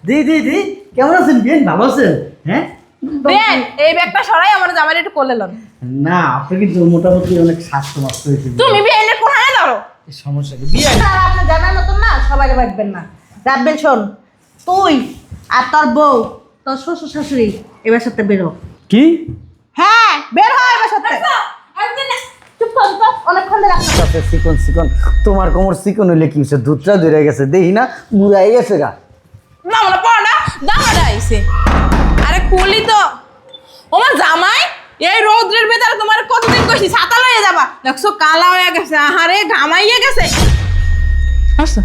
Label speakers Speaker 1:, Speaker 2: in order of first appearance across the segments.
Speaker 1: দি দি দি কেমন আছেন বিয়েন? ভালো আছেন? হ্যাঁ
Speaker 2: বেন এই ব্যাগটা সরাই আমার জামাই একটু কোলে লন।
Speaker 1: না, আপনি কিন্তু মোটামুটি অনেক স্বাস্থ্য মাস্ত হয়েছে।
Speaker 2: তুমি বেনের কোহানে ধরো।
Speaker 1: এই সমস্যা কি বিয়ে?
Speaker 3: আর আপনি জানার মতন না সবাই রাখবেন না। রাখবেন শোন, তুই আর তোর বউ, তোর শ্বশুর শাশুড়ি এবার সাথে বেরো।
Speaker 1: কি?
Speaker 3: হ্যাঁ বের হয় এবার সাথে। চুপ কর তো, অনেকক্ষণ ধরে রাখতে
Speaker 1: সাথে চিকন চিকন, তোমার কোমর চিকন হইলে কি হচ্ছে? দুধটা ধরে গেছে দেখি না, মুড়াই গেছে গা।
Speaker 2: না মানে পড়া দামাটা আইছে। আরে খুলি তো ওমা জামাই এই রৌদ্রের ভেতরে তোমার কতদিন কইছি ছাতা লয়ে যাবা, দেখছো কালা হয়ে গেছে, আহারে ঘামাইয়ে গেছে। আসো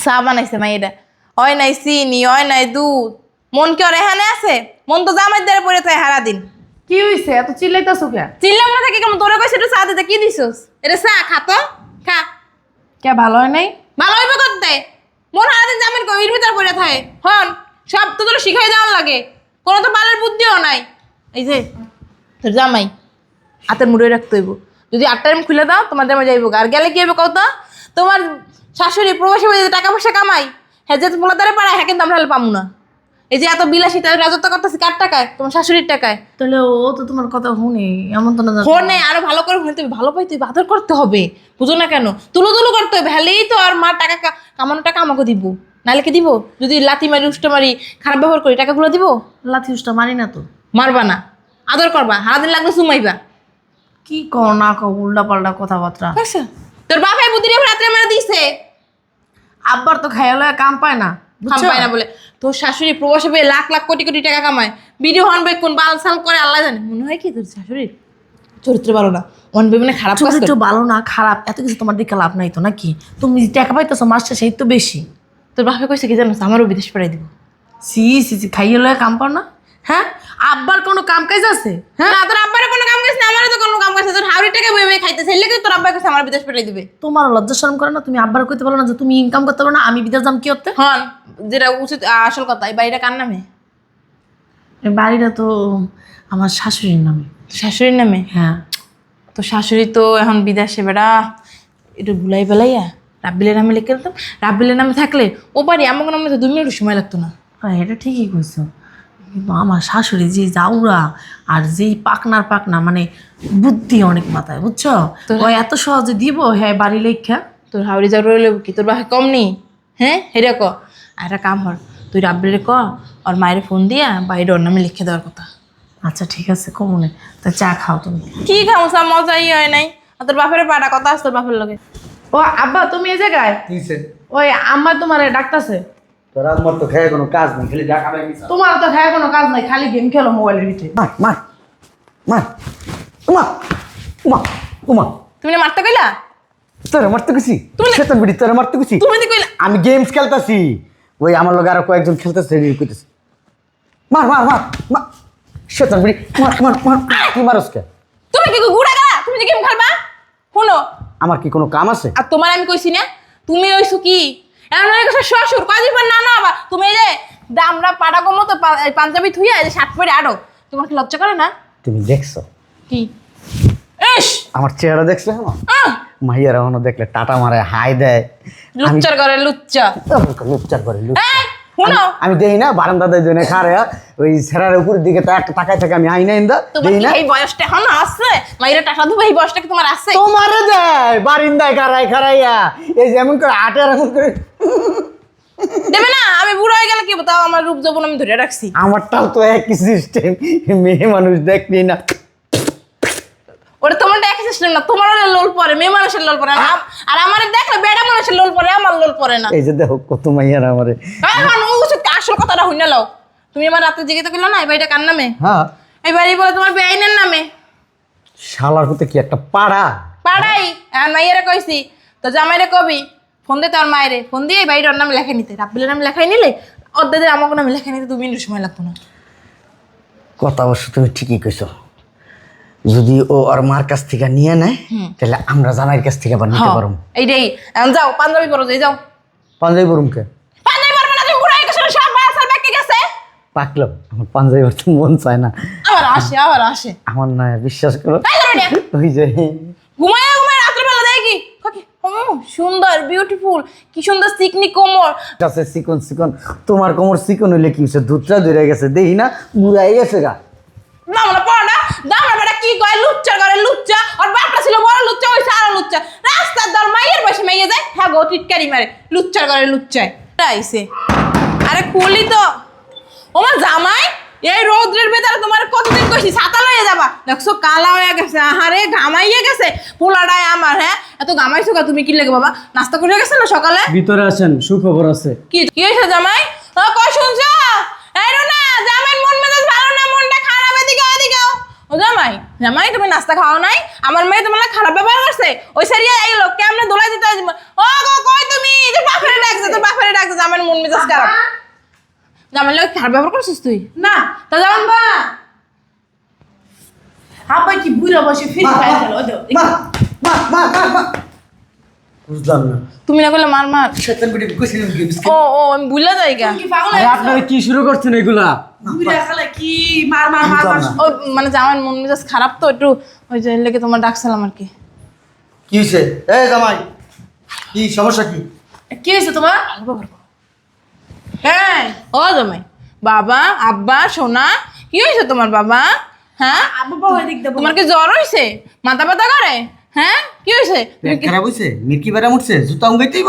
Speaker 2: চা বানাইছে মাইয়েরা, হয় নাই চিনি, হয় নাই দুধ, মন কি ওর এখানে আছে? মন তো জামাই দ্বারা পড়ে থাকে সারা দিন।
Speaker 4: কি হইছে এত চিল্লাইতাছো কে?
Speaker 2: চিল্লাম না থাকি কেমন? তোরা কইছে একটু চা দিতে, কি দিছস? এটা চা খা তো খা।
Speaker 4: কে ভালো হয় নাই?
Speaker 2: ভালো হইবে করতে মন সারাদিন জামাই এর ভিতরে পড়ে থাকে। হন সব তো তোর শিখাই দেওয়ার লাগে, কোনো তো বালের বুদ্ধিও নাই। এই যে তোর জামাই হাতের মুড়ে রাখতে হইব, যদি 8 টাইম খুলে দাও তোমার জামাই যাইব। আর গেলে কি হইব কও তো? তোমার শাশুড়ি প্রবাসী বাড়িতে টাকা পয়সা কামাই, হ্যাঁ যে পোলাদারে পাড়ায়, হ্যাঁ কিন্তু আমরা হলে পামু না। এই যে এত বিলাসিতা রাজত্ব করতেছি কার টাকায়? তোমার শাশুড়ির টাকায়।
Speaker 4: তাহলে ও তো তোমার কথা শুনে এমন তো না
Speaker 2: ফোনে আরো ভালো করে ফোনে তুমি ভালো পাইতে আদর করতে হবে, বুঝো না কেন? তুলো তুলো করতে হবে, হলেই তো আর মা টাকা কামানো টাকা আমাকে দিব, নাহলে কি দিব? যদি লাথি মারি উষ্ট মারি খারাপ ব্যবহার করি টাকাগুলো দিব?
Speaker 4: লাথি উষ্টা মারি না তো।
Speaker 2: মারবা না, আদর করবা, সারাদিন লাগলে সুমাইবা।
Speaker 4: কি কও না কও উল্টা পাল্টা কথাবার্তা।
Speaker 2: আচ্ছা তোর বাপাই বুদ্ধি রে রাত্রে মারা দিছে।
Speaker 4: আব্বার তো খাইলে কাম পায় না,
Speaker 2: খাম পায় না বলে তোর শাশুড়ি প্রবাসে পেয়ে লাখ লাখ কোটি কোটি টাকা কামায়, ভিডিও হন বে কোন বাল সাল করে আল্লাহ জানে। মনে হয় কি তোর শাশুড়ির চরিত্র ভালো না, অন বে মানে খারাপ কাজ
Speaker 4: চরিত্র
Speaker 2: করে।
Speaker 4: ভালো না খারাপ এত কিছু তোমার দিকে লাভ নাই তো নাকি? তুমি টাকা পাইতেছো মাসে সেই তো বেশি।
Speaker 2: তোর বাপে কইছে কি জানো? আমারও বিদেশ পাঠাই দিব।
Speaker 4: সি সি সি খাইয়ে লয়ে কাম পাও না? হ্যাঁ আব্বার কোনো কাম কাজ আছে? হ্যাঁ
Speaker 2: না তোর আব্বারে কোনো কাম করছিস না, আমারও তো কোনো কাম করছিস। তোর হাওড়ি টাকা বই বই খাইতেছে, এলে তোর আব্বা কইছে আমার বিদেশ পাঠাই দিবে।
Speaker 4: তোমার লজ্জা শরম করে না? তুমি আব্বার কইতে পারো না যে তুমি ইনকাম করতে পারো না, আমি বিদেশ যাম কি করতে?
Speaker 2: হন যেটা উচিত আসল কথা, এই বাড়িটা কার নামে?
Speaker 4: এই বাড়িটা তো আমার শাশুড়ির নামে।
Speaker 2: শাশুড়ির নামে?
Speaker 4: হ্যাঁ
Speaker 2: তো শাশুড়ি তো এখন বিদেশে, বেড়া একটু ভুলাই বেলাইয়া রাব্বিলের নামে লিখে দিতাম। রাব্বিলের নামে থাকলে ও বাড়ি আমার নামে তো 2 মিনিট সময় লাগতো না।
Speaker 4: হ্যাঁ এটা ঠিকই কইছো, কিন্তু আমার শাশুড়ি যে জাউরা আর যেই পাকনা মানে বুদ্ধি অনেক মাথায়, বুঝছো? ও এত সহজে দিব হ্যাঁ বাড়ি লেখা?
Speaker 2: তোর হাওড়ি যাওয়ার রইলে কি তোর বাপে কম নি? হ্যাঁ হেরে ক আর একটা কাম হর, তুই রাব্বিলে ক ওর মায়ের ফোন দিয়া বাইরে ওর নামে লিখে দেওয়ার কথা।
Speaker 4: আচ্ছা ঠিক আছে কমনে, তা চা খাও তুমি।
Speaker 2: কি খামসা মজাই হয় নাই। আর তোর বাপের পাড়া কথা আছে তোর বাপের লগে?
Speaker 4: ও আব্বা তুমি এই জায়গায়?
Speaker 1: কিছে?
Speaker 4: ওই আম্মা তোমার ডাকতাছে।
Speaker 1: তোর আমার তো খেয়ে কোনো কাজ নেই, খালি টাকা পাই নিছ।
Speaker 4: তোমার তো খায় কোনো কাজ নাই, খালি গেম খেলো মোবাইলের ভিতরে।
Speaker 1: মার মার মার, উমা উমা উমা,
Speaker 2: তুমি না মারতে কইলা?
Speaker 1: তোরে মারতে গেছি?
Speaker 2: তুমি-
Speaker 1: শয়তান বিড়ি, তোরে মারতে গেছি?
Speaker 2: তুমি তো কইলা
Speaker 1: আমি গেমস খেলতাছি, ওই আমার লগে আরো কয়েকজন খেলতেছে, রেডি কইতেছে। মার মার মার মার, শয়তান বিড়ি, মার মার মার। কি মারস কে?
Speaker 2: তুমি কি গুড়া গা? তুমি যে গেম খেলবা? শুনো,
Speaker 1: আমার কি কোনো কাম আছে?
Speaker 2: আর তোমার আমি কইছি না তুমি হইছো কি এমন হয়ে গেছে শ্বশুর, কয়দিন পর না না আবার তুমি এই যে আমরা পাড়া কমো তো পাঞ্জাবি থুইয়া এই যে শার্ট পরে আরো, তোমার কি লজ্জা করে না?
Speaker 1: তুমি দেখছো
Speaker 2: কি ইস
Speaker 1: আমার চেহারা? দেখছো?
Speaker 2: আহ!
Speaker 1: মাইয়ার এখনো দেখলে টাটা মারে, হাই দেয়।
Speaker 2: লুচ্চার করে লুচ্চা।
Speaker 1: লুচ্চার করে লুচ্চা।
Speaker 2: এই শুনো,
Speaker 1: আমি দেখি না বারান্দাতে জন্য খারে ওই সেরার উপরের দিকে তো একটা তাকায় থাকে, আমি আইনা ইন্দা
Speaker 2: তোমার
Speaker 1: দেখি
Speaker 2: কি
Speaker 1: না।
Speaker 2: এই বয়সটা এখন আছে? মাইরা টাকা দেবো এই বয়সটা কি তোমার আছে?
Speaker 1: তোমারে দেয় বারিন্দায় খারাই খারাইয়া, এই যেমন করে আটে এরকম করে।
Speaker 2: দেবে না? আমি বুড়ো হয়ে গেলে কি হবো? তাও আমার রূপ যৌবন আমি ধরে রাখছি।
Speaker 1: আমারটাও তো একই সিস্টেম, মেয়ে মানুষ দেখনি না।
Speaker 2: ওটা তোমারটা একই সিস্টেম না, তোমার লোল পরে, মেয়ে মানুষের লোল পরে না। আর আমার দেখলে বেড়া মানুষের লোল পরে, আমার লোল পরে না।
Speaker 1: এই যে দেখো কত মাইয়ার আমারে।
Speaker 2: এখন ও উচিত আসল কথাটা হইনা লও। তুমি আমার রাতে জিজ্ঞাসা করলো না এই বাড়িটা কার নামে?
Speaker 1: হ্যাঁ,
Speaker 2: এই বাড়ি বলে তোমার বেআইনের নামে।
Speaker 1: শালার হতে কি একটা পাড়া।
Speaker 2: পাড়াই আর মাইয়ারে কইছি তো জামাইরে কবি ফোন দে তোর মায়েরে, ফোন দিয়ে এই বাড়িটার নামে লেখাই নিতে, রাব্বিলের নামে লেখাই নিলে অর্ধেক আমাকে নামে লেখাই নিতে 2 মিনিট সময় লাগতো না।
Speaker 1: কথা অবশ্য তুমি ঠিকই কইছো, যদি ও আর মার কাছ থেকে নিয়ে নেয় তাহলে আমরা জামাইয়ের কাছ থেকে আবার নিতে পারবো।
Speaker 2: এইটাই এখন যাও পাঞ্জাবি পরো, যাই যাও।
Speaker 1: পাঞ্জাবি পরুমকে?
Speaker 2: পাঞ্জাবি পরবে না, তুমি বুড়া হয়ে গেছো, সব বাসার ব্যাকে গেছে।
Speaker 1: পাকলো, আমার পাঞ্জাবি পরতে মন চায় না।
Speaker 2: আবার আসে
Speaker 1: আমার না বিশ্বাস করো,
Speaker 2: তাই ধরে নে।
Speaker 1: ওই যে
Speaker 2: ঘুমায় ঘুমায় রাত্রে বেলা দেখি সুন্দর বিউটিফুল, কি সুন্দর চিকনি কোমর।
Speaker 1: আছে চিকন চিকন, তোমার কোমর চিকন হইলে কি হচ্ছে? দুধটা ধরে গেছে দেখি না, বুড়াই গেছে গা।
Speaker 2: দামড়া পড়া দামড়া বেটা কি কয় লুচ্চা করে লুচ্চা, আর বাপটা ছিল বড় লুচ্চা, ওই সারা লুচ্চা, রাস্তার দর মাইয়ের বসে মাইয়ে যায়, হ্যাঁ গো টিটকারি মারে লুচ্চা করে লুচ্চায় আইছে। আরে খুলি তো ওমা জামাই, এই রৌদ্রের ভেতরে তোমার কতদিন কইছি ছাতা লইয়ে যাবা, দেখছো কালা হয়ে গেছে, আহারে ঘামাইয়ে গেছে পোলাটায় আমার। হ্যাঁ এত ঘামাইছো কা তুমি? কি লাগে বাবা, নাস্তা করে গেছে না সকালে?
Speaker 5: ভিতরে আসেন, সুখবর আছে।
Speaker 2: কি কি হয়েছে জামাই? কই শুনছো? এই রুনা, জামাইয়ের মন মেজাজ ভালো না, মনটা খারাপ, এদিকে এদিকে। ও জামাই, জামাই তুমি নাস্তা খাও নাই? আমার মেয়ে তোমার লাগে খারাপ ব্যবহার করছে, ওই সারিয়া এই লোক কেমনে দোলাই দিতে আসবে। ও গো কই তুমি? তোর বাপেরে ডাকছে, তোর বাপেরে ডাকছে, জামাইয়ের মন মেজাজ খারাপ। জামাইয়ের লাগে খারাপ ব্যবহার করছিস তুই?
Speaker 4: না
Speaker 2: তা জামান বা
Speaker 4: আব্বা কি বুড়া বসে ফিরে খাই গেল ওই দেখো।
Speaker 1: মা মা মা মা মা, বুঝলাম না।
Speaker 2: তুমি না করলে মার মার।
Speaker 1: শয়তান বিটি কইছিলাম কি বিস্কিট?
Speaker 2: ও আমি ভুলে যাই গা।
Speaker 4: কি পাগল
Speaker 5: আরে আপনারা কি শুরু করছেন এগুলা?
Speaker 4: বুড়া খালে কি মার মার মার মার
Speaker 2: ও মানে জামাইয়ের মন মেজাজ খারাপ তো একটু, ওই যে লেগে তোমার ডাকছিলাম আর কি।
Speaker 1: কি হইছে? এই জামাই, কি সমস্যা কি?
Speaker 4: কি হয়েছে তোমার? হ্যাঁ
Speaker 2: ও জামাই, বাবা আব্বা সোনা, কি হয়েছে তোমার বাবা? হ্যাঁ
Speaker 4: আব্বা বাবা এদিক দেবো।
Speaker 2: তোমার কি জ্বর হয়েছে? মাথা ব্যথা করে? হ্যাঁ কি হয়েছে?
Speaker 1: পেট খারাপ হইছে? মির্কি বেড়া উঠছে? জুতা উঙ্গাইতেইব?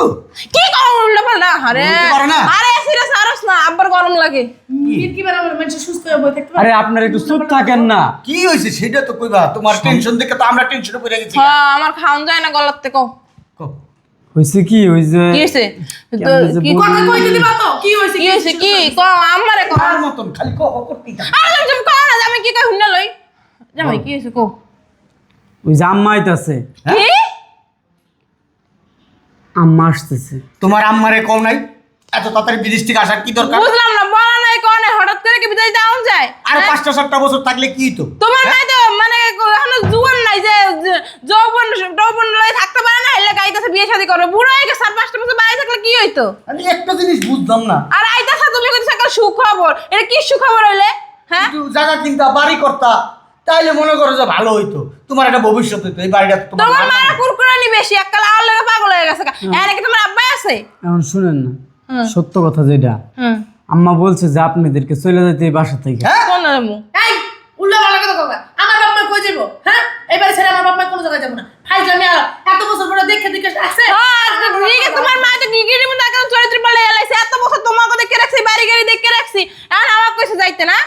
Speaker 2: কি করো উল্টো পাল্টা? আরে
Speaker 1: বলতে পারে না?
Speaker 2: আরে সিরিয়াস আরস না, আব্বার গরম লাগে।
Speaker 4: মির কি বেড়া মানুষ সুস্থ হয়ে বই থাকতে পারে?
Speaker 5: আরে আপনারা একটু চুপ থাকেন না।
Speaker 1: কি হইছে সেটা তো কইবা। তোমার টেনশন দেখে তো আমরা টেনশনে পড়ে গেছি।
Speaker 2: হ্যাঁ আমার খাওন যায় না গলার থেকে।
Speaker 1: কও।
Speaker 5: হয়েছে কি? ওই যে
Speaker 2: কি হয়েছে? তো
Speaker 5: কেমনে যে
Speaker 2: কি
Speaker 5: বলবো?
Speaker 4: কথা কইতে দিবা তো? কি হয়েছে?
Speaker 2: কি হয়েছে? কি ক আমারে ক।
Speaker 1: আর মতন খালি কও করতেই থাক।
Speaker 2: আরে তুমি কও না, আমি কি কই হুন্না লই। জামাই কি হয়েছে কও।
Speaker 5: ওই যে আম্মা আইতাছে,
Speaker 2: কি?
Speaker 5: আম্মা আসতেছে।
Speaker 1: তোমার আম্মারে কও নাই? এত তাড়াতাড়ি বিদেশ থেকে আসার কি দরকার?
Speaker 2: বুঝলাম না, বলা নাই কোন হঠাৎ করে কি বিদায় দাও যায়?
Speaker 1: আর 5-7টা বছর থাকলে কি হইতো?
Speaker 2: তোমার নাই তো মানে এখনো জুয়ান নাই যে যৌবন যৌবন লয়ে থাকতে পারে না, এলে গাইতেছে বিয়ে শাদী করবে, বুড়ো হয়ে গেছে, 4-5টা বছর বাইরে থাকলে কি হইতো?
Speaker 1: আমি একটা জিনিস বুঝলাম না।
Speaker 2: আর আইতাছে তুমি কইতেছ একটা সুখবর, এটা কি সুখবর হইলে? হ্যাঁ
Speaker 1: একটু জায়গা কিনতা, বাড়ি করতা, তাইলে মনে করো যে ভালো হইতো। তোমার একটা ভবিষ্যৎ হইতো। এই বাড়িটা তোমার
Speaker 2: তোমার
Speaker 1: নাম
Speaker 2: মায়ের
Speaker 1: না।
Speaker 2: কুরকুরানি বেশি, এককাল আর লাগে পাগল হয়ে গেছে। এর কি তোমার আব্বাই আছে?
Speaker 5: এখন শুনেন না,
Speaker 2: হুম।
Speaker 5: সত্য কথা যেটা
Speaker 2: হুম
Speaker 5: আম্মা বলছে যে আপনাদেরকে চলে যেতে এই বাসা থেকে।
Speaker 1: হ্যাঁ?
Speaker 2: কোন নামু?
Speaker 4: এই উল্টা পাল্টা কথা কইবা। আমার বাপ মা কই যাবো? হ্যাঁ এবারে ছেড়ে আমার বাপ মা কোনো জায়গায় যাবো না। ফাইজলামি আর এত বছর পরে দেখে দেখে আসছে।
Speaker 2: তোমার মা তো গিগিরি মতো একদম চরিত্র পাল্টে এলাইছে, এত বছর তোমাকে দেখে রাখছি, বাড়ি গাড়ি দেখে রাখছি, এখন আমার কইছে যাইতে না,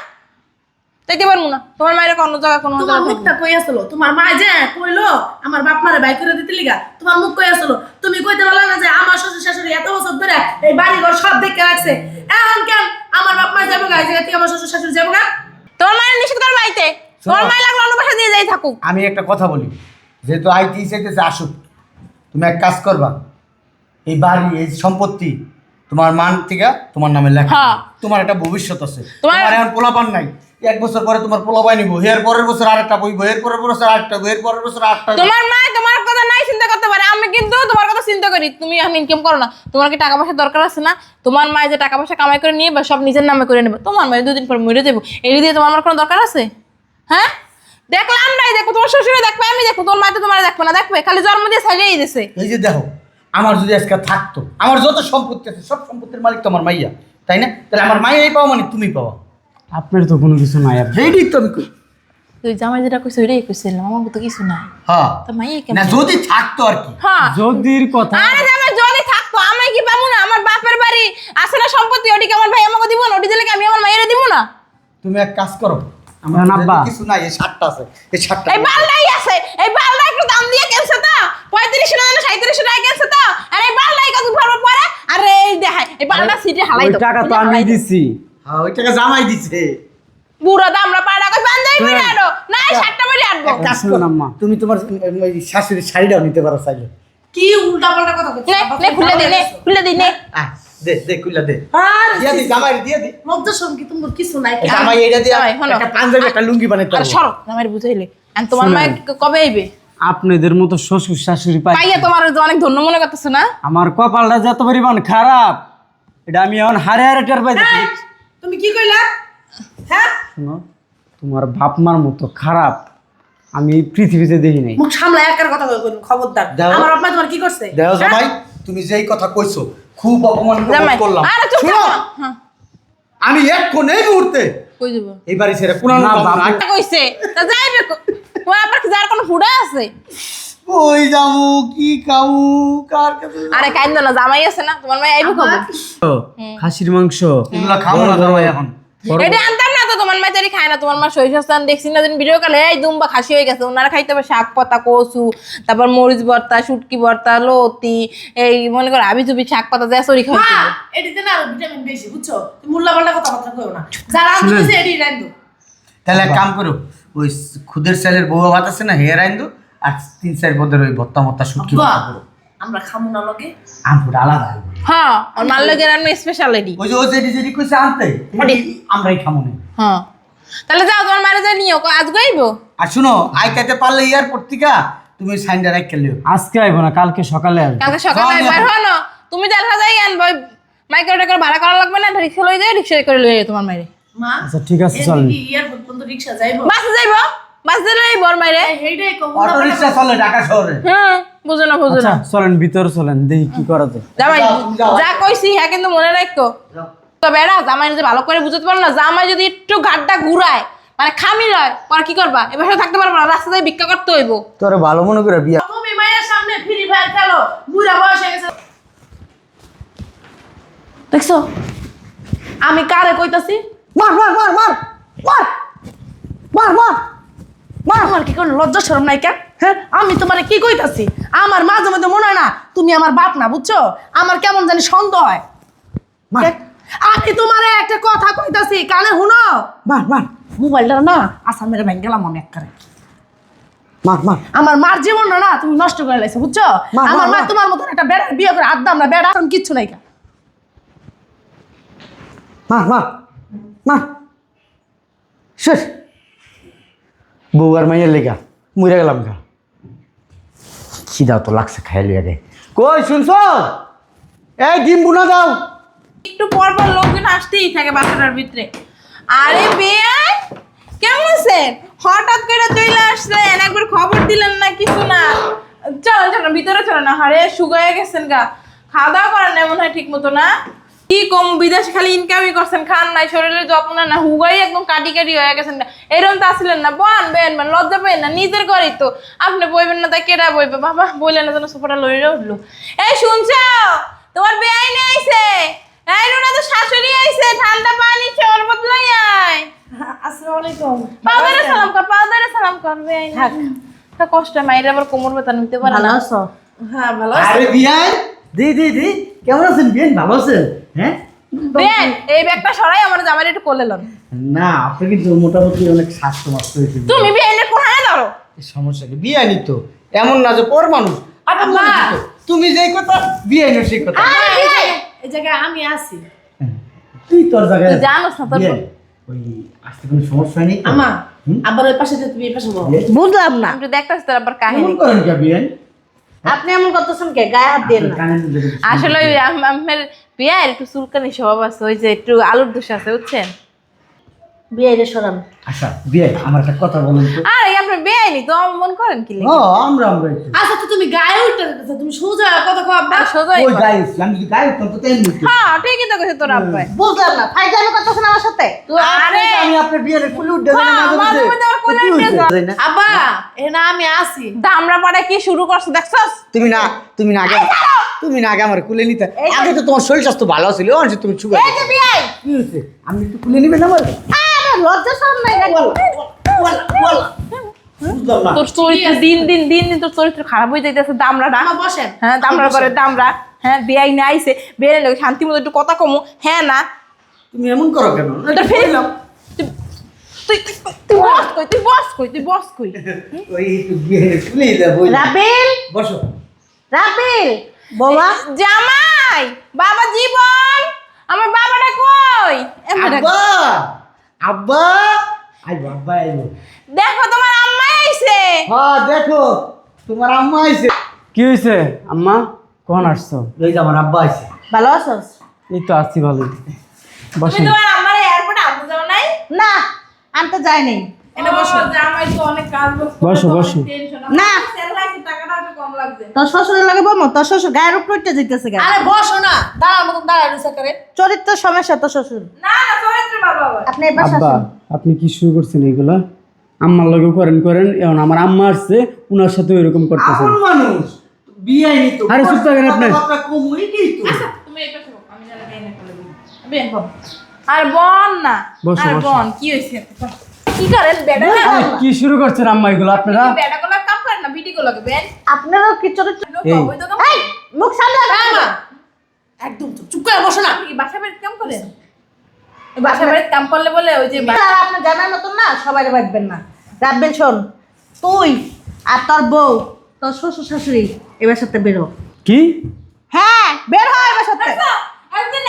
Speaker 2: যাইতে পারবো না। তোমার মায়ের কোনো জায়গা কোনো
Speaker 4: তোমার
Speaker 2: জায়গা
Speaker 4: মুখটা কই আসলো? তোমার মা যে কইলো আমার বাপ মারে বাই করে দিতে লিগা, তোমার মুখ কই আসলো? তুমি কইতে পারলা না যে আমার শ্বশুর শাশুড়ি এত বছর ধরে এই বাড়ি ঘর সব দেখে রাখছে, এখন কেন আমার বাপ মা যাবো গা, এই জায়গা থেকে আমার শ্বশুর শাশুড়ি যাবো গা?
Speaker 2: তোমার মায়ের নিষেধ করে বাড়িতে, তোমার মায়ের লাগলো অন্য বাসা দিয়ে যাই থাকুক।
Speaker 1: আমি একটা কথা বলি, যেহেতু আইটি চাইতেছে আসুক, তুমি এক কাজ করবা, এই বাড়ি এই সম্পত্তি তোমার মান থেকে তোমার নামে লেখা।
Speaker 2: হ্যাঁ।
Speaker 1: তোমার একটা ভবিষ্যৎ আছে।
Speaker 2: তোমার-
Speaker 1: তোমার এখন পোলাপান নাই। 1 বছর পরে তোমার পোলাপাই নিবো, এর পরের বছর আরেকটা বইব, এর পরের বছর আরেকটা বই, এর পরের বছর আরেকটা বই।
Speaker 2: তোমার মা তোমার কথা নাই চিন্তা করতে পারে, আমি কিন্তু তোমার কথা চিন্তা করি। তুমি এখন ইনকাম করো না, তোমার কি টাকা পয়সা দরকার আছে না? তোমার মা যে টাকা পয়সা কামাই করে নিয়ে বা সব নিজের নামে করে নেবে, তোমার মা 2 দিন পর মরে যাবো, এই দিয়ে তোমার আমার কোনো দরকার আছে? হ্যাঁ দেখলাম নাই, দেখো তোমার শ্বশুরে দেখবে, আমি দেখো, তোমার মা তো তোমার দেখবে না, দেখবে খালি জন্ম দিয়ে ছাড়িয়েই দিছে।
Speaker 1: এই যে দেখো, আমার যদি আজকে থাকতো, আমার যত সম্পত্তি আছে সব সম্পত্তির মালিক তো আমার মাইয়া, তাই না? তাহলে আমার মাইয়াই পাও মানে তুমি পাওয়া।
Speaker 5: আপনার তো কোনো কিছু নাই।
Speaker 1: সেইটাই তো আমি কই।
Speaker 2: তুই জামাই যেটা কইছে ওইটাই কইছিলাম, আমার তো কিছু নাই।
Speaker 1: হ্যাঁ,
Speaker 2: তো মাইয়ে কেন?
Speaker 1: না যদি থাকতো আর কি।
Speaker 2: হ্যাঁ
Speaker 5: যদির কথা
Speaker 2: আরে জামাই যদি থাকতো আমি কি পাবো না? আমার বাপের বাড়ি আছে না সম্পত্তি, ওটিকে আমার ভাই আমাকে দিব না, ওটি দিলে কি আমি আমার মায়ের দিব না?
Speaker 1: তুমি এক কাজ করো, আমার
Speaker 5: এখন আব্বা।
Speaker 1: যেহেতু কিছু নাই, এই 7টা আছে, এই 7টা
Speaker 2: এই বালটাই আছে, এই বালটা একটু দাম দিয়ে কেনছে তো 35 টাকা না 37 টাকা কেনছে তো, আর এই বালটাই কত ভরবো পরে, আরে এই দেখাই এই বালটা সিটে হালাই
Speaker 5: ওই
Speaker 2: দাও,
Speaker 5: টাকা তো আমি দিছি।
Speaker 1: হ্যাঁ, ওই টাকা জামাই দিছে।
Speaker 2: বুড়া দামরা পাড়া কই বান্দাই
Speaker 5: হ্যাঁ।
Speaker 2: বইরা আনো না, 7টা বইরা আনবো।
Speaker 1: এক কাজ
Speaker 5: শুনুন
Speaker 1: করো,
Speaker 5: আম্মা।
Speaker 1: তুমি তোমার ওই শাশুড়ির শাড়িটাও নিতে পারো চাইলে।
Speaker 4: কি উল্টা পাল্টা কথা কইছিস?
Speaker 2: নে খুলে দে, নে খুলে দে, নে
Speaker 1: আহ, দে দে কুইলা দে,
Speaker 4: আর
Speaker 1: দিয়া দি জামাই দিয়া দি।
Speaker 4: লজ্জা শরম কি তোমার কিছু নাই?
Speaker 1: এই জামাই এইটা দিয়া
Speaker 2: জামাই, শোনো।
Speaker 1: একটা পাঞ্জাবি একটা লুঙ্গি বানাইতে
Speaker 2: আর
Speaker 1: পারবো।
Speaker 2: সরো জামাইর বুঝাইলে, আর তোমার
Speaker 5: শুনেন।
Speaker 2: মা কবে আইবে?
Speaker 5: আপনাদের মতো শ্বশুর শাশুড়ি পাই
Speaker 2: পাইয়া তোমার অনেক ধন্য মনে করতেছ না?
Speaker 5: আমার কপালটা যত পরিমাণ খারাপ, এটা আমি এখন হারে হারে টের পাইতেছি।
Speaker 4: এই, তুমি কি কইলা? হ্যাঁ
Speaker 5: শোনো, তোমার বাপ মার মতো খারাপ আমি পৃথিবীতে দেখি নাই।
Speaker 4: মুখ সামলা একার কথা কইবেন খবরদার।
Speaker 1: দাও।
Speaker 4: আমার বাপ মা তোমার কি করছে?
Speaker 1: দেও
Speaker 4: হ্যাঁ?
Speaker 1: জামাই, তুমি যেই কথা কইছো খুব অপমান
Speaker 2: জামাই
Speaker 1: করলাম।
Speaker 2: আরে চুপ
Speaker 1: শোনো,
Speaker 2: থাকো। হ্যাঁ
Speaker 1: আমি এক্ষণ এই মুহূর্তে
Speaker 2: কই দিব
Speaker 1: এই বাড়ি ছেড়ে কোন
Speaker 5: না, বাবু।
Speaker 2: কইছে তা যাইবে তোমার আবার কি যার কোনো ফুডা আছে?
Speaker 1: কই যামু কি খামু কার কাছে যাবো?
Speaker 2: আরে কাইন্দ না, জামাই আছে না, তোমার মাই আইবে কবে?
Speaker 5: খাসির মাংস
Speaker 1: এগুলা খামো না জামাই এখন।
Speaker 2: এটা আনতাম না তো, তোমার মা তারি খায় না। তোমার মা সরিষার স্থান দেখছি না দিন ভিডিও কলে, এই দুম্বা খাসি হয়ে গেছে। ওনারা খাইতে হবে শাক পাতা, কচু, তারপর মরিচ ভর্তা, শুটকি ভর্তা, লতি, এই মনে করো আবি জুবি শাক পাতা যা সরি
Speaker 4: মা,
Speaker 2: খাইতে হবে।
Speaker 4: এটিতে না আরো ভিটামিন বেশি, বুঝছো? তুমি মূল্যবানটা কথাবার্তা কইও না। যারা আনতে দিছে এটি রাইন্দো।
Speaker 1: তাহলে এক কাম করো, ওই খুদের সেলের বউ ভাত আছে না হেয়ার আইন দো, আর 3-4 পদের ওই ভত্তা মত্তা শুটকি
Speaker 4: বাহ,
Speaker 1: ভর্তা করো।
Speaker 4: আমরা খামু না লগে।
Speaker 1: আমপুর আলাদা হইবো।
Speaker 2: হ্যাঁ আর মাল লাগে রান্না স্পেশালিটি।
Speaker 1: ওই যে ও যেটি কইছে আনতে আমরাই খামো না।
Speaker 2: হ্যাঁ তাহলে যাও তোমার মারে যা নিও, আজ গাইবো।
Speaker 1: আর শুনো আইতাতে পারলে এয়ারপোর্ট থেকে তুমি সাইনটা রাখ লিও।
Speaker 5: আজকে আইবো না, কালকে সকালে আসবো।
Speaker 2: কালকে সকালে
Speaker 1: যাও,
Speaker 2: বের হনো, তুমি দেখা যাই আনবো। মাইকেল টাকার ভাড়া করা লাগবে না, রিক্সা লই যাই, রিক্সা করে লই যাই তোমার মাইরে।
Speaker 4: মা,
Speaker 5: আচ্ছা ঠিক আছে, চলেন।
Speaker 4: এদিকে এয়ারপোর্ট পর্যন্ত রিকশা যাইবো?
Speaker 2: বাসে যাইবো, বাসে লই বর মাইরে।
Speaker 4: হেইডাই কম।
Speaker 1: অটো রিকশা চলে ঢাকা শহরে।
Speaker 2: বুঝো না বুঝো
Speaker 5: আচ্ছা
Speaker 2: না।
Speaker 5: চলেন, ভিতরে চলেন, দেখি কি করা যায়।
Speaker 2: জামাই
Speaker 1: যাও, তুমি যাও।
Speaker 2: যা কইছি হ্যাঁ কিন্তু মনে রাখো। তবে এরা জামাই যদি ভালো করে বুঝতে পারো না, জামাই যদি একটু ঘাটটা ঘুরায় মানে খামি লয়, পরে কি করবা? এবার থাকতে পারবো না, রাস্তায় ভিক্ষা করতে হইব।
Speaker 1: তোরে ভালো মনে করে বিয়া।
Speaker 4: তুমি মায়ের সামনে ফ্রি ফায়ার খেলো, বুড়া বয়স হয়ে গেছে। দেখছো আমি কারে কইতাছি?
Speaker 1: মার মার মার মার মার মার মার
Speaker 4: মা, আমার কি কোনো লজ্জা শরম নাই কেন? হ্যাঁ, আমি তোমারে কি কইতাছি? আমার মাঝে মধ্যে মনে হয় না তুমি আমার বাপ না, বুঝছো? আমার কেমন জানি সন্দেহ হয়।
Speaker 1: মার।
Speaker 4: আমি তোমারে একটা কথা কইতাছি, কানে শুনো।
Speaker 1: মার মার
Speaker 4: মোবাইলটা না আসার মেরে ভেঙে গেলাম অনেক করে।
Speaker 1: মার মার
Speaker 4: আমার মার জীবন না তুমি নষ্ট করে লাইছো, বুঝছো?
Speaker 1: মা,
Speaker 4: আমার
Speaker 1: মা,
Speaker 4: মা
Speaker 1: মা।
Speaker 4: তোমার মতন একটা বেড়া বিয়ে করে আদাম না, বেড়া এখন কিচ্ছু নাই।
Speaker 1: মার মার মার শেষ। বউ আর মাইয়ের লেগা মরে গেলাম গা। খিদাও তো লাগছে, খাইলি আগে। কই শুনছো? এই ডিম বুনা দাও।
Speaker 2: একটু পর পর লোকজন আসতেই থাকে বাসাটার ভিতরে। আরে বেয়াই কেমন আছেন? হঠাৎ করে চলে আসলেন, একবার খবর দিলেন না কিছু না। চলো চলো ভিতরে চলো না, হারে শুকায় গেছেন গা। খাওয়া দাওয়া করেন না মনে হয় ঠিক মতো না? কি কম বিদেশে খালি ইনকামই করছেন, খান নাই, শরীরের যত্ন না, হুগাই একদম কাটি কাটি হয়ে গেছেন গা। এরকম তো আসলেন না, বন বেন মানে লজ্জা পেন না, নিজের করেই তো। আপনি বইবেন না তাই কেডা বইবে? বাবা বললেন না যেন সোফাটা লড়ে উঠলো। এই শুনছো? তোমার বেআই নিয়ে আইছে। এই রুনা তো শাশুড়ি আইছে, ঠান্ডা পানি শরবত লই আয়।
Speaker 4: আসসালামু আলাইকুম।
Speaker 2: পাউডারে সালাম কর, পাউডারে সালাম কর। বেআই না তা কষ্ট, মাইরে আবার কোমর ব্যথা নিতে পারে
Speaker 3: ভালো
Speaker 2: না।
Speaker 3: আছো?
Speaker 4: হ্যাঁ, ভালো
Speaker 1: আরে বিয়াই দি দি দি কেমন আছেন বিয়ান? ভালো আছেন? হ্যাঁ
Speaker 2: বেআই এই ব্যাগটা সরাই আমার জামাইরে একটু কোলে লন।
Speaker 1: না আপনি কিন্তু মোটামুটি অনেক স্বাস্থ্য মাস্ত হয়েছে।
Speaker 2: তুমি বেআইনের কোহানে ধরো।
Speaker 1: সমস্যা কি? বিয়ানি তো এমন না যে পর মানুষ।
Speaker 4: আরে মা।
Speaker 1: তুমি যেই কথা বিয়াইনের সেই কথা।
Speaker 4: এই জায়গায় আমি আছি।
Speaker 1: তুই তোর জায়গায়
Speaker 2: তুই জানোস না তোর
Speaker 1: বিয়াই, ওই আসতে কোনো সমস্যা নেই তো?
Speaker 4: আমা,
Speaker 1: হুম?
Speaker 4: আবার ওই পাশে দিয়ে তুমি এই পাশে বলো।
Speaker 1: বিয়াই,
Speaker 3: বুঝলাম না,
Speaker 2: আমি তো দেখতেছি তোর আবার
Speaker 1: কেমন
Speaker 2: কাহিনী।
Speaker 1: করেন কে বিয়াই?
Speaker 3: আপনি এমন করতেছেন কে? গায়ে হাত দিয়ে না।
Speaker 1: কানে দিলে কিছু
Speaker 2: আসলে ওই আমার বিয়ার একটু চুলকানি স্বভাব আছে, ওই যে একটু আলুর দোষ আছে বুঝছেন।
Speaker 3: বিয়ে রে সরান।
Speaker 1: আচ্ছা বিয়াই আমার একটা কথা বলেন তো।
Speaker 2: আরে আপনি বেআইনি তো মন করেন কি
Speaker 1: ও আমরা আমরা একটু
Speaker 4: আচ্ছা তো তুমি গায়ে উঠতে দিতেছো, তুমি সোজা কথা কও আব্বা।
Speaker 2: সোজাই
Speaker 1: ওই
Speaker 2: কর।
Speaker 1: গাইস আমি যদি গাইস তো তাই নিতে।
Speaker 2: হ্যাঁ ঠিকই তো কইছে তোর আব্বাই।
Speaker 3: বুঝলাম না, ফাইজলামি করতেছেন আমার সাথে?
Speaker 2: আরে
Speaker 1: আমি আপনার বিয়ের ফুল উঠে
Speaker 2: হ্যাঁ, মাঝে মাঝে আমার কোলে উঠে যায়।
Speaker 4: আব্বা, এ না আমি আছি।
Speaker 2: দামরা পাড়া কি শুরু করছো দেখছস?
Speaker 1: তুমি না আগে আমার কুলে নিতে। আগে তো তোমার শরীর স্বাস্থ্য ভালো ছিল, এখন যে তুমি সুগার।
Speaker 3: এই যে বিয়ে,
Speaker 1: কি হয়েছে? আমি একটু কুলে নিবেন আমার?
Speaker 3: আরে লজ্জা শরম নাই নাকি?
Speaker 1: বুঝলাম না।
Speaker 2: তোর চরিত্র দিন দিন তোর চরিত্র খারাপ হয়ে যাইতেছে। দামরাটা
Speaker 4: আমা বসেন।
Speaker 2: হ্যাঁ দামরা করে দামরা। হ্যাঁ বেআই না আইছে, বেড়ে লোক শান্তি মতো একটু কথা কমু। হ্যাঁ না
Speaker 1: তুমি এমন করো কেন?
Speaker 2: তোর ফেরিলাম। তুই বস কই।
Speaker 1: ওই একটু বিয়ে কুলে দেব।
Speaker 3: রাবিল,
Speaker 1: বসো।
Speaker 3: রাবিল, বাবা
Speaker 2: জামাই বাবা জীবন, আমার বাবাটা কই?
Speaker 1: আব্বা আব্বা আইবো আব্বা আইবো।
Speaker 2: দেখো তোমার আম্মা আইছে।
Speaker 1: হ্যাঁ দেখো তোমার আম্মা আইছে।
Speaker 5: কি হয়েছে আম্মা? কখন আসছো?
Speaker 1: এই যে আমার আব্বা আইছে।
Speaker 3: ভালো আছোস?
Speaker 5: এই তো আসছি ভালোই।
Speaker 2: তুমি
Speaker 5: বসেন।
Speaker 2: তোমার আম্মার এয়ারপোর্টে আনতে যাও নাই?
Speaker 3: না, আনতে যাই নাই।
Speaker 4: এনে বসো
Speaker 2: জামাই তো অনেক কাজ
Speaker 5: বসো, বসো।
Speaker 3: না।
Speaker 2: টাকাটা একটু কম লাগছে।
Speaker 3: তোর শ্বশুরের লাগে বলবো, তোর শ্বশুর গায়ের উপর উঠতে যেতেছে গা।
Speaker 4: আরে বসো না, দাঁড়ার মতন দাঁড়ায় রয়েছে করে।
Speaker 3: চরিত্র সমস্যা তোর শ্বশুর।
Speaker 2: না না চরিত্র ভালো আবার।
Speaker 3: আপনি এবার
Speaker 5: আব্বা
Speaker 3: শাসন।
Speaker 5: আপনি কি শুরু করছেন এগুলা? আম্মার লগে করেন এখন আমার আম্মা আসছে, উনার সাথে এরকম করতেছেন।
Speaker 1: আপন মানুষ বিয়ে নিত
Speaker 5: আরে চুপ থাকেন আপনি।
Speaker 1: কমই কিন্তু
Speaker 2: আচ্ছা তুমি এই পাশে বসো, আমি জানি বেন করে দিই। বেন বল। আর বল না।
Speaker 5: বসো,
Speaker 2: আর
Speaker 5: বসো।
Speaker 2: বল কি হইছে? কি করেন বেডা?
Speaker 5: আরে কি শুরু করছেন আম্মা এগুলো আপনারা?
Speaker 2: বেডা গুলো কাম করেন না ভিডিও গুলো বেন।
Speaker 3: আপনারও কি চরিত্র?
Speaker 5: এই।
Speaker 2: ওই তো কাম।
Speaker 3: এই মুখ সামনে
Speaker 4: হ্যাঁ মা, একদম চুপ করে বসো না।
Speaker 2: আপনি কি বাসা বাড়িতে কাম করেন? ওই বাসা বাড়িতে কাম করলে বলে ওই যে
Speaker 3: আর আপনার জানার মতন না, সবাই রাখবেন না। রাখবেন শোন, তুই আর তোর বউ, তোর শ্বশুর শাশুড়ি এবার সাথে বেরো।
Speaker 5: কি
Speaker 3: হ্যাঁ বের হয় এবার সাথে।
Speaker 2: একদিন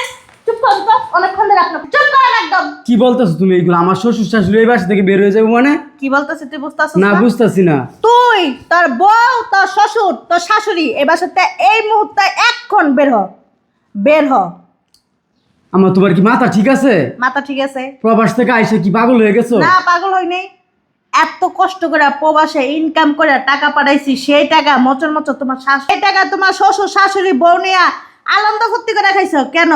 Speaker 3: চুপ কর তো, অনেকক্ষণ ধরে আপনার চুপ করেন একদম।
Speaker 5: কি বলতেছো তুমি এগুলো? আমার শ্বশুর শাশুড়ি এই বাসা থেকে বের হয়ে যাবে মানে?
Speaker 3: কি বলতেছিস তুই বুঝতেছিস
Speaker 5: না
Speaker 3: না?
Speaker 5: বুঝতেছি না।
Speaker 3: তুই, তোর বউ, তোর শ্বশুর, তোর শাশুড়ি এবার সাথে এই মুহূর্তে এক্ষণ বের হ, বের হ।
Speaker 5: আমার তোমার কি মাথা ঠিক আছে?
Speaker 3: মাথা ঠিক আছে?
Speaker 5: প্রবাস থেকে আইসে কি পাগল হয়ে গেছো?
Speaker 3: না পাগল হই নাই। এত কষ্ট করে প্রবাসে ইনকাম করে টাকা পাঠাইছি, সেই টাকা মচর মচর তোমার শাশুড়ি, সেই টাকা তোমার শ্বশুর শাশুড়ি বউ নিয়া আনন্দ ফুর্তি করে খাইছো কেন?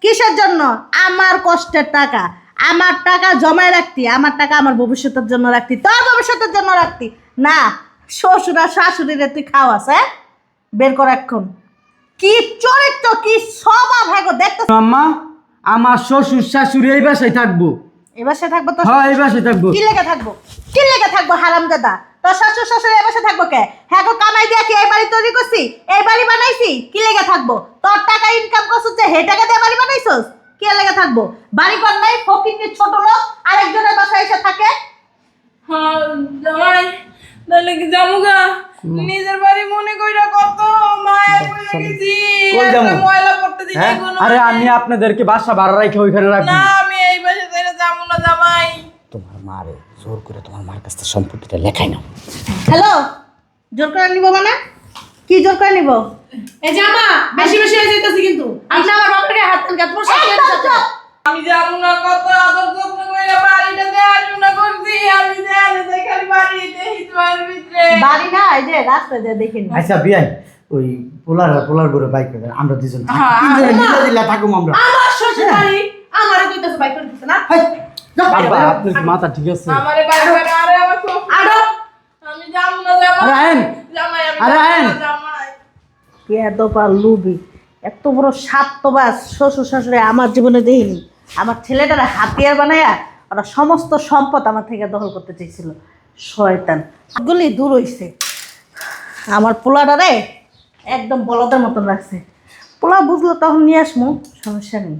Speaker 3: কিসের জন্য? আমার কষ্টের টাকা, আমার টাকা জমায় রাখতি, আমার টাকা আমার ভবিষ্যতের জন্য রাখতি, তোর ভবিষ্যতের জন্য রাখতি না। শ্বশুর আর শাশুড়িরে তুই খাওয়াস, হ্যাঁ? বের কর এখন। কি চরিত্র, কি স্বভাব, হ্যাঁ গো দেখতে।
Speaker 5: আম্মা আমার শ্বশুর শাশুড়ি এই বাসায় থাকবো।
Speaker 3: এবার সে থাকবো তো?
Speaker 5: হ্যাঁ এই বাসায় থাকবো।
Speaker 3: কি লেগে থাকবো? কি লেগে থাকবো হারামজাদা? তোর শ্বশুর শাশুড়ি এবার থাকবো কে? হ্যাঁ গো কামাই দিয়া কি এই বাড়ি তৈরি করছি, এই বাড়ি বানাইছি? কি লেগে থাকবো? তোর টাকা ইনকাম করছিস যে হে টাকা দিয়ে বাড়ি বানাইছস? কি লেগে থাকবো? বাড়ি ঘর নাই, ফকিন্নির ছোট লোক আরেকজনের বাসায় এসে থাকে।
Speaker 2: হ্যাঁ জামাই তাহলে কি জামুগা নিজের বাড়ি মনে কইরা কত মায়া কইরা গেছি।
Speaker 1: কই যামু?
Speaker 2: একটা ময়লা পড়তে দিই
Speaker 1: হ্যাঁ?
Speaker 2: কোনো।
Speaker 5: আরে আমি আপনাদেরকে বাসা ভাড়া রাখে ওইখানে রাখবো।
Speaker 2: না আমি এই বাসে ছেড়ে যাবো না জামাই।
Speaker 1: তোমার মারে জোর করে তোমার মার কাছ থেকে সম্পত্তিটা লেখাই নাও।
Speaker 3: হ্যালো, জোর করে নিব মানে? কি জোর করে নিব?
Speaker 4: এই জামা বেশি বেশি হয়ে যাইতেছি কিন্তু। আমি না আমার বাপের গায়ে হাত কান তোমার শাশুড়ি
Speaker 3: একদম চুপ।
Speaker 2: আমি যাবো না কত আদর যত্ন কইরা বাড়িটা দেখাশোনা করছি। আমি দেখালে খালি বাড়ি দেখি তোমার ভিতরে।
Speaker 3: বাড়ি না, এই যে রাস্তা দিয়ে দেখে নি।
Speaker 1: আচ্ছা বিয়াই ওই পোলার করে বাইক করে আমরা দুজন থাকি।
Speaker 2: হ্যাঁ,
Speaker 1: তিনজনে মিলে দিলে থাকুম আমরা।
Speaker 4: আমার শ্বশুর বাড়ি আমারে কইতাছে বাইক করে দিতে না।
Speaker 1: হাই, যাও।
Speaker 5: আব্বা আপনার কি মাথা ঠিক আছে?
Speaker 2: আমারে বাড়ি বাড়ি আরে আমার খুব
Speaker 4: আডো
Speaker 2: আমি যাবো না জামাই।
Speaker 5: আরে আইন।
Speaker 2: জামাই আমি
Speaker 5: আরে
Speaker 2: যাবো
Speaker 5: আইন।
Speaker 2: না, জামাই।
Speaker 3: পেয়াদপা লুবি, এত বড় স্বার্থবাজ শ্বশুর শাশুড়ি আমার জীবনে দেখিনি। আমার ছেলেটারা হাতিয়ার বানায়া ওরা সমস্ত সম্পদ আমার থেকে দখল করতে চেয়েছিল। শয়তান গুলি দূর হইছে। আমার পোলাটারে একদম বলদের মতন রাখছে। পোলা বুঝলো তখন নিয়ে আসমু, সমস্যা নেই।